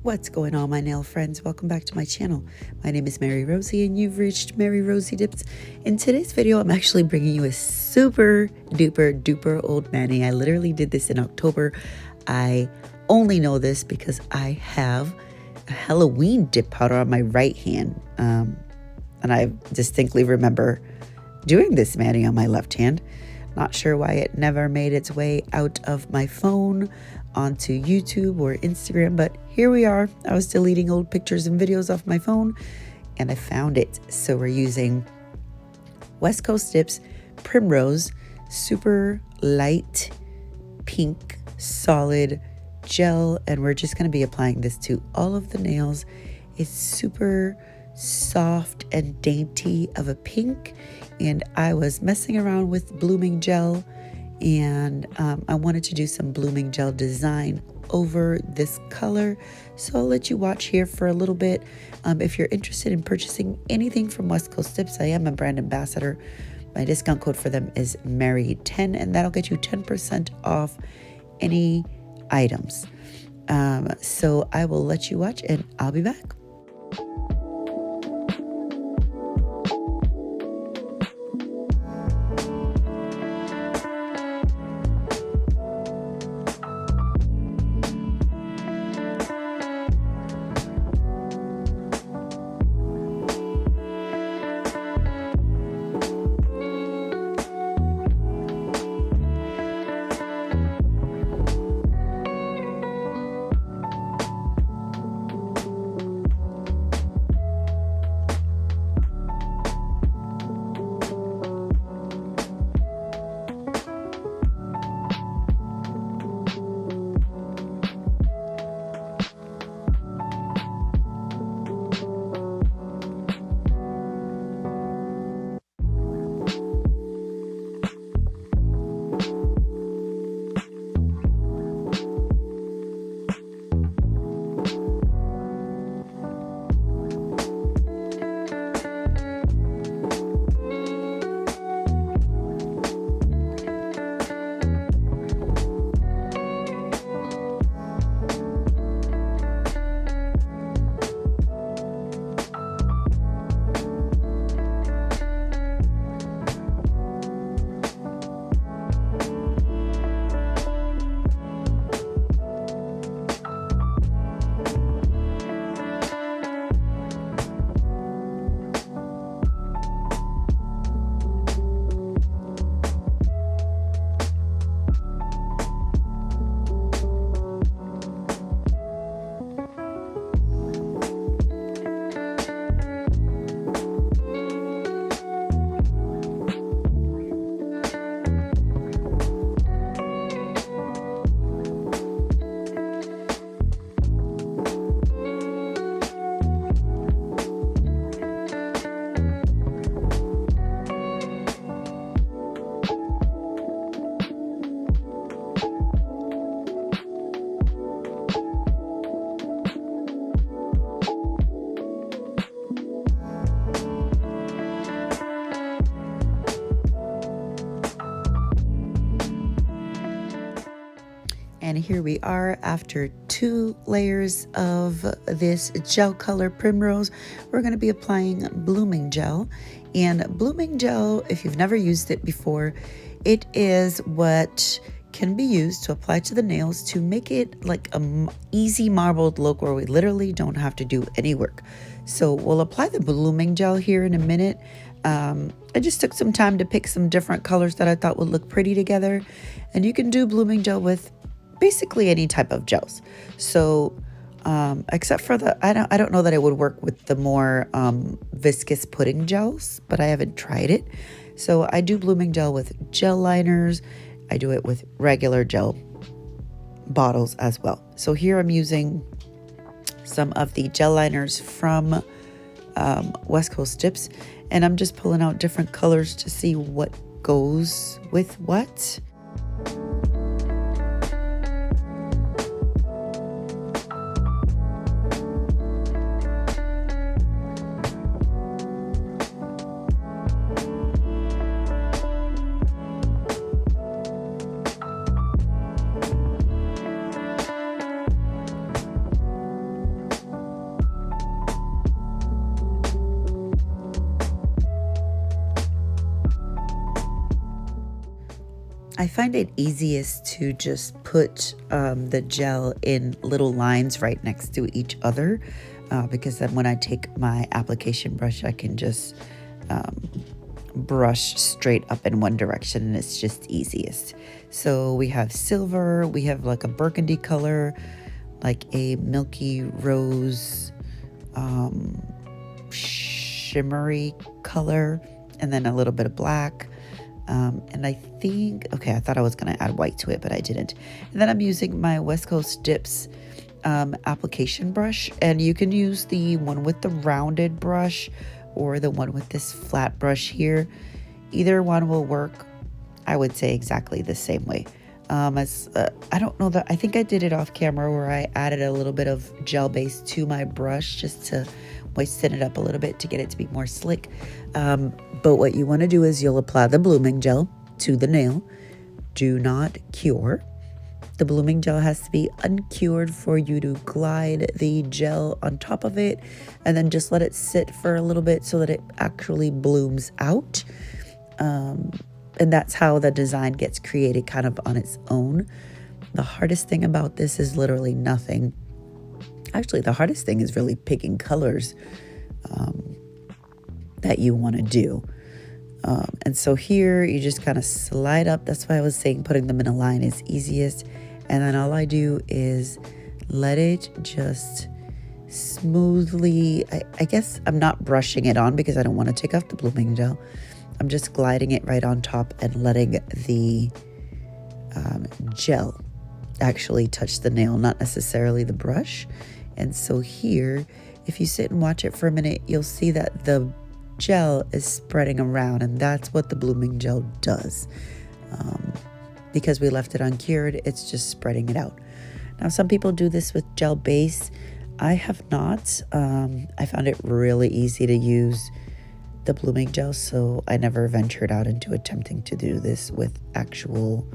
What's going on, my nail friends? Welcome back to my channel. My name is Mary Rosie and you've reached Mary Rosie Dips. In today's video, I'm actually bringing you a super duper old mani. I literally did this in October. I only know this because I have a Halloween dip powder on my right hand. And I distinctly remember doing this mani on my left hand. Not sure why it never made its way out of my phone onto YouTube or Instagram, but here we are. I was deleting old pictures and videos off my phone and I found it. So we're using West Coast Dips Primrose super light pink solid gel, and we're just going to be applying this to all of the nails. It's super soft and dainty of a pink, and I was messing around with blooming gel, and I wanted to do some blooming gel design over this color, so I'll let you watch here for a little bit. If you're interested in purchasing anything from West Coast Dips, I am a brand ambassador. My discount code for them is Mary10, and that'll get you 10% off any items. So I will let you watch and I'll be back. And here we are after 2 layers of this gel color Primrose. We're going to be applying blooming gel. And blooming gel, if you've never used it before, it is what can be used to apply to the nails to make it like a easy marbled look where we literally don't have to do any work. So we'll apply the blooming gel here in a minute. I just took some time to pick some different colors that I thought would look pretty together. And you can do blooming gel with basically any type of gels. So except for the, I don't know that it would work with the more viscous pudding gels, but I haven't tried it. So I do blooming gel with gel liners. I do it with regular gel bottles as well. So here I'm using some of the gel liners from West Coast Dips, and I'm just pulling out different colors to see what goes with what. I find it easiest to just put the gel in little lines right next to each other because then when I take my application brush, I can just brush straight up in one direction and it's just easiest. So we have silver, we have like a burgundy color, like a milky rose shimmery color, and then a little bit of black. And I think, okay, I thought I was going to add white to it, but I didn't. And then I'm using my West Coast Dips application brush, and you can use the one with the rounded brush or the one with this flat brush here. Either one will work, I would say, exactly the same way. I don't know that, I think I did it off camera where I added a little bit of gel base to my brush just to moisten it up a little bit to get it to be more slick. But what you want to do is you'll apply the blooming gel to the nail. Do not cure. The blooming gel has to be uncured for you to glide the gel on top of it and then just let it sit for a little bit so that it actually blooms out. And that's how the design gets created kind of on its own. The hardest thing about this is literally nothing. Actually, the hardest thing is really picking colors that you want to do. And so here you just kind of slide up. That's why I was saying putting them in a line is easiest. And then all I do is let it just smoothly, I guess I'm not brushing it on because I don't want to take off the blooming gel. I'm just gliding it right on top and letting the gel actually touch the nail, not necessarily the brush. And so here, if you sit and watch it for a minute, you'll see that the gel is spreading around, and that's what the blooming gel does. Because we left it uncured, it's just spreading it out. Now, some people do this with gel base. I have not. I found it really easy to use the blooming gel, so I never ventured out into attempting to do this with actual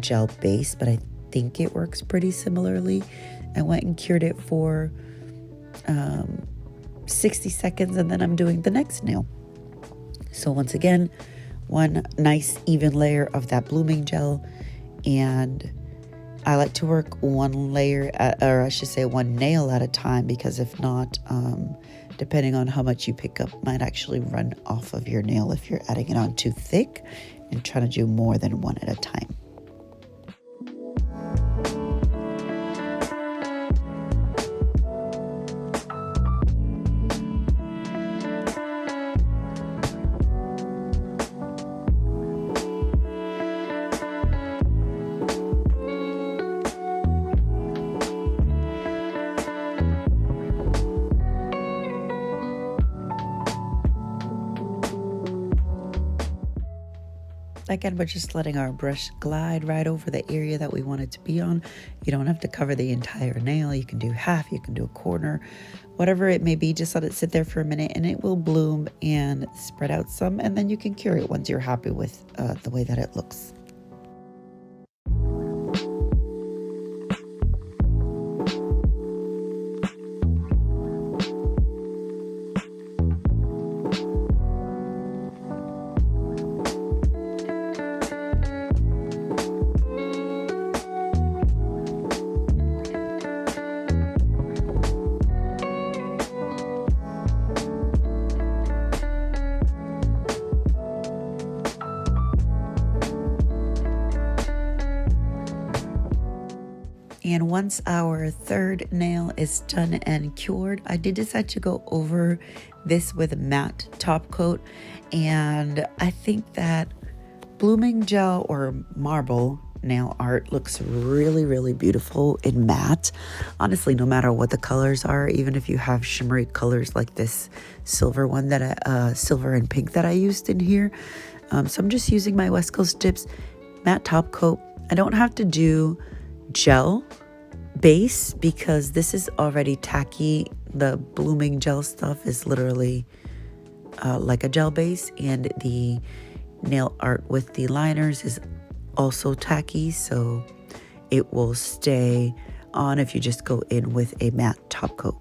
gel base, but I think it works pretty similarly. I went and cured it for 60 seconds, and then I'm doing the next nail. So once again, one nice even layer of that blooming gel, and I like to work one layer or I should say one nail at a time, because if not, depending on how much you pick up, might actually run off of your nail if you're adding it on too thick and trying to do more than one at a time. Again, we're just letting our brush glide right over the area that we want it to be on. You don't have to cover the entire nail. You can do half, you can do a corner, whatever it may be. Just let it sit there for a minute and it will bloom and spread out some, and then you can cure it once you're happy with the way that it looks. And once our third nail is done and cured, I did decide to go over this with a matte top coat. And I think that blooming gel or marble nail art looks really, really beautiful in matte. Honestly, no matter what the colors are, even if you have shimmery colors like this silver one that silver and pink that I used in here. So I'm just using my West Coast Dips matte top coat. I don't have to do gel base because this is already tacky. The blooming gel stuff is literally like a gel base, and the nail art with the liners is also tacky, so it will stay on if you just go in with a matte top coat.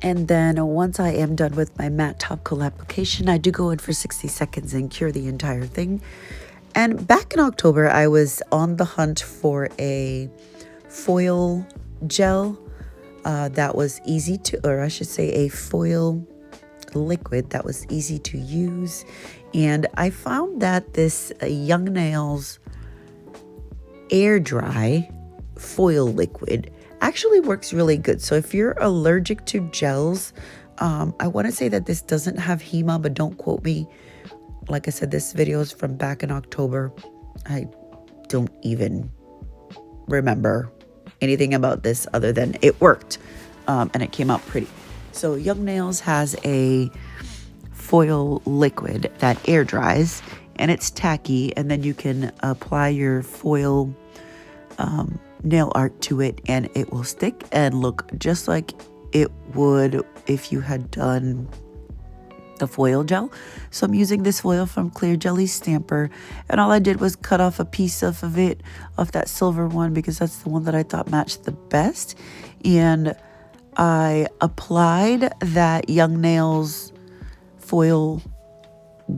And then once I am done with my matte top coat application, I do go in for 60 seconds and cure the entire thing. And back in October, I was on the hunt for a foil gel that was easy to, or I should say a foil liquid that was easy to use. And I found that this Young Nails air dry foil liquid actually works really good. So if you're allergic to gels, I want to say that this doesn't have HEMA, but don't quote me. Like I said, this video is from back in October. I don't even remember anything about this other than it worked, and it came out pretty. So Young Nails has a foil liquid that air dries, and it's tacky, and then you can apply your foil nail art to it, and it will stick and look just like it would if you had done the foil gel. So I'm using this foil from Clear Jelly Stamper, and all I did was cut off a piece of it, of that silver one, because that's the one that I thought matched the best. And I applied that Young Nails foil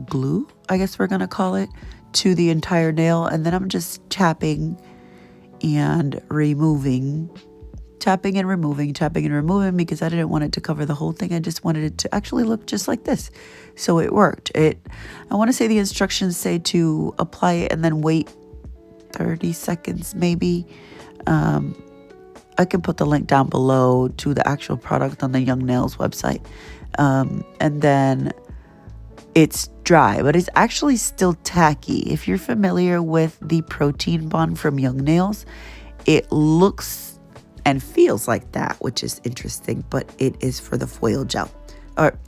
glue, I guess we're gonna call it, to the entire nail, and then I'm just tapping and removing, tapping and removing, because I didn't want it to cover the whole thing. I just wanted it to actually look just like this. So it worked. I want to say the instructions say to apply it and then wait 30 seconds maybe. I can put the link down below to the actual product on the Young Nails website. And then it's dry, but it's actually still tacky. If you're familiar with the protein bond from Young Nails, it looks and feels like that, which is interesting, but it is for the foil gel, or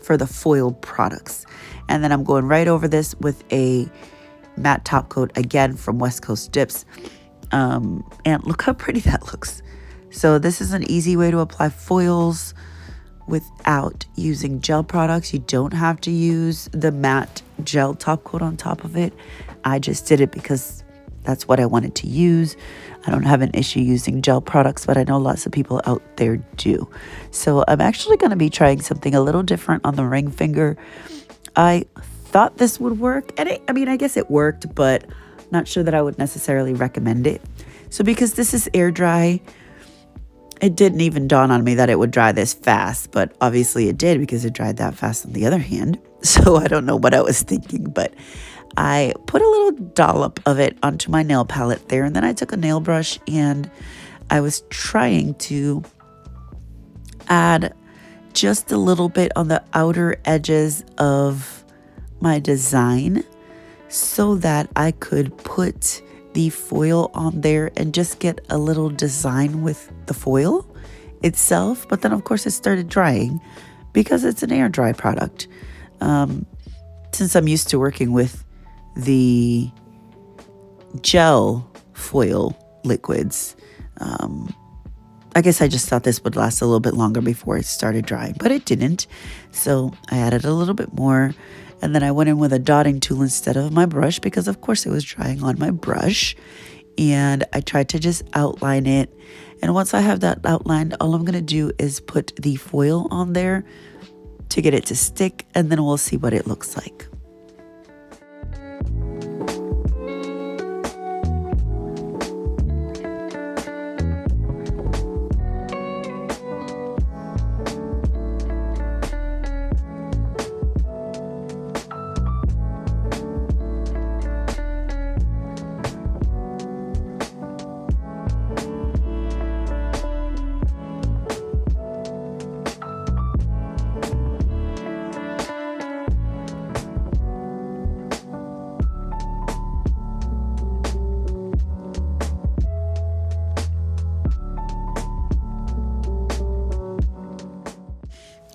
for the foil products. And then I'm going right over this with a matte top coat again from West Coast Dips. And look how pretty that looks. So this is an easy way to apply foils without using gel products. You don't have to use the matte gel top coat on top of it. I just did it because that's what I wanted to use. I don't have an issue using gel products, but I know lots of people out there do. So I'm actually going to be trying something a little different on the ring finger. I thought this would work, and I guess it worked, but not sure that I would necessarily recommend it. So because this is air dry, it didn't even dawn on me that it would dry this fast, but obviously it did because it dried that fast on the other hand. So I don't know what I was thinking, but I put a little dollop of it onto my nail palette there, and then I took a nail brush and I was trying to add just a little bit on the outer edges of my design so that I could put the foil on there and just get a little design with the foil itself. But then of course it started drying because it's an air dry product. Since I'm used to working with the gel foil liquids, I guess I just thought this would last a little bit longer before it started drying, but it didn't. So I added a little bit more, and then I went in with a dotting tool instead of my brush because of course it was drying on my brush, and I tried to just outline it. And once I have that outlined, all I'm going to do is put the foil on there to get it to stick, and then we'll see what it looks like.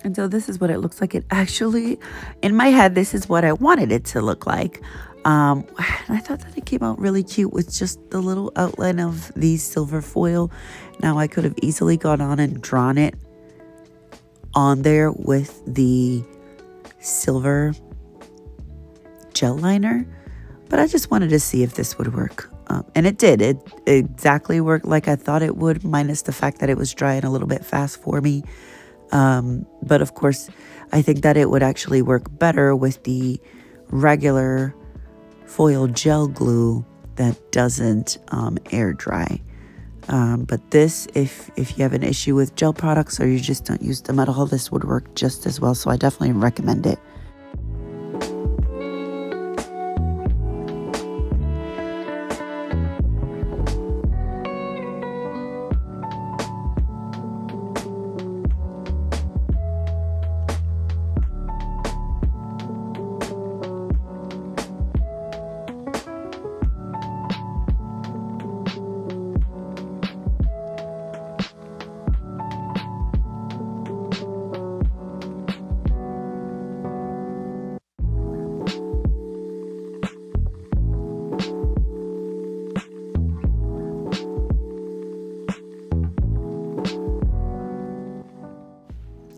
And so this is what it looks like. It actually, in my head, this is what I wanted it to look like. And I thought that it came out really cute with just the little outline of the silver foil. Now I could have easily gone on and drawn it on there with the silver gel liner, but I just wanted to see if this would work. And it did. It exactly worked like I thought it would, minus the fact that it was drying a little bit fast for me. But of course, I think that it would actually work better with the regular foil gel glue that doesn't air dry. But this, if you have an issue with gel products or you just don't use them at all, this would work just as well. So I definitely recommend it.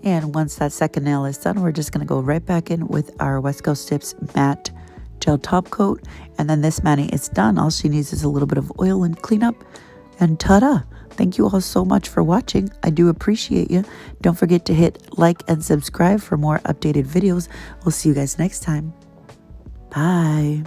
And once that second nail is done, we're just going to go right back in with our West Coast Tips matte gel top coat. And then this mani is done. All she needs is a little bit of oil and cleanup. And ta-da! Thank you all so much for watching. I do appreciate you. Don't forget to hit like and subscribe for more updated videos. We'll see you guys next time. Bye.